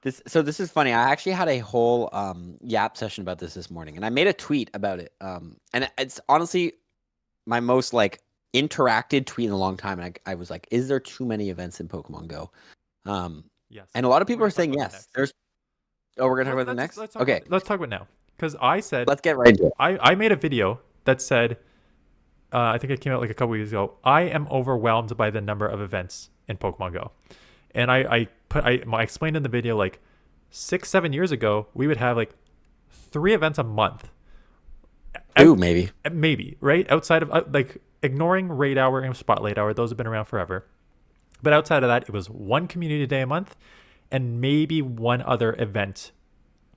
This is funny. I actually had a whole yap session about this morning, and I made a tweet about it. And it's honestly my most like interacted tweet in a long time. And I was like, is there too many events in Pokemon Go? Yes. And a lot of We're people are gonna talk saying about that yes. next. There's we're gonna talk about the next. Okay, Let's talk about now. Because I said let's get right into it. I made a video that said I think it came out like a couple weeks ago. I am overwhelmed by the number of events in Pokemon Go, and I explained in the video like 6-7 years ago we would have like 3 events a month. Two maybe. Maybe right outside of like ignoring raid hour and spotlight hour, those have been around forever. But outside of that, it was one community day a month, and maybe one other event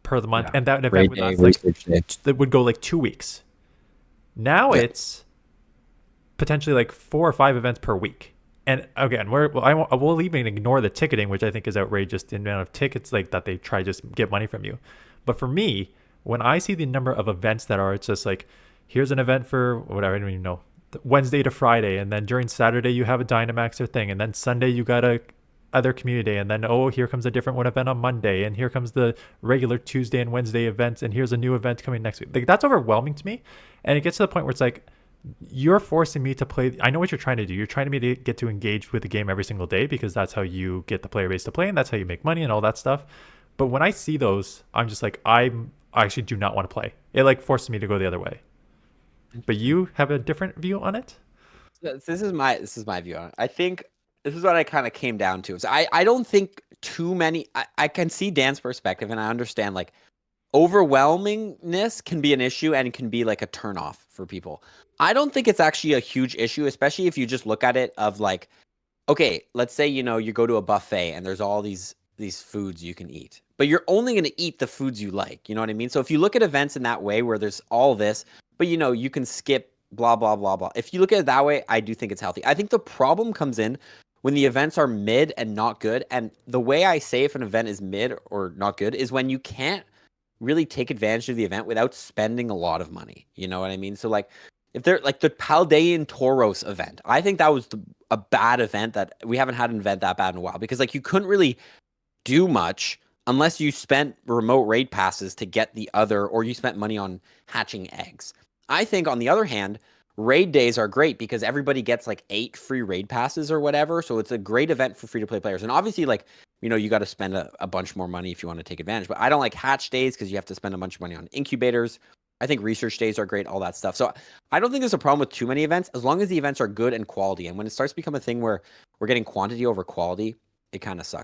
per the month, and that event would last like that would go like 2 weeks. Now it's potentially like 4 or 5 events per week. And again, we'll even ignore the ticketing, which I think is outrageous, the amount of tickets like that they try to just get money from you. But for me, when I see the number of events that are, it's just like, here's an event for whatever, I don't even know, Wednesday to Friday, and then during Saturday you have a Dynamaxer thing, and then Sunday you got a other community day, and then here comes a different one event on Monday, and here comes the regular Tuesday and Wednesday events, and here's a new event coming next week. Like, that's overwhelming to me, and it gets to the point where it's like, you're forcing me to play. I know what you're trying to do. You're trying to me to get to engage with the game every single day because that's how you get the player base to play, and that's how you make money and all that stuff. But when I see those, I'm just like, I actually do not want to play. It like forces me to go the other way. But you have a different view on it? This is my view on it. I think this is what I kind of came down to. So I don't think too many. I can see Dan's perspective, and I understand like overwhelmingness can be an issue and can be like a turnoff for people. I don't think it's actually a huge issue, especially if you just look at it of like, okay, let's say you go to a buffet and there's all these foods you can eat, but you're only going to eat the foods you like. You know what I mean? So if you look at events in that way where there's all this, but you can skip blah blah blah blah. If you look at it that way, I do think it's healthy. I think the problem comes in when the events are mid and not good. And the way I say if an event is mid or not good is when you can't really take advantage of the event without spending a lot of money. You know what I mean? So like if they're like the Paldean Tauros event, I think that was a bad event that we haven't had an event that bad in a while because like you couldn't really do much unless you spent remote raid passes to get the other, or you spent money on hatching eggs. I think on the other hand, raid days are great because everybody gets like 8 free raid passes or whatever. So it's a great event for free to play players. And obviously like, you got to spend a bunch more money if you want to take advantage, but I don't like hatch days because you have to spend a bunch of money on incubators. I think research days are great, all that stuff. So I don't think there's a problem with too many events as long as the events are good and quality. And when it starts to become a thing where we're getting quantity over quality, it kind of sucks.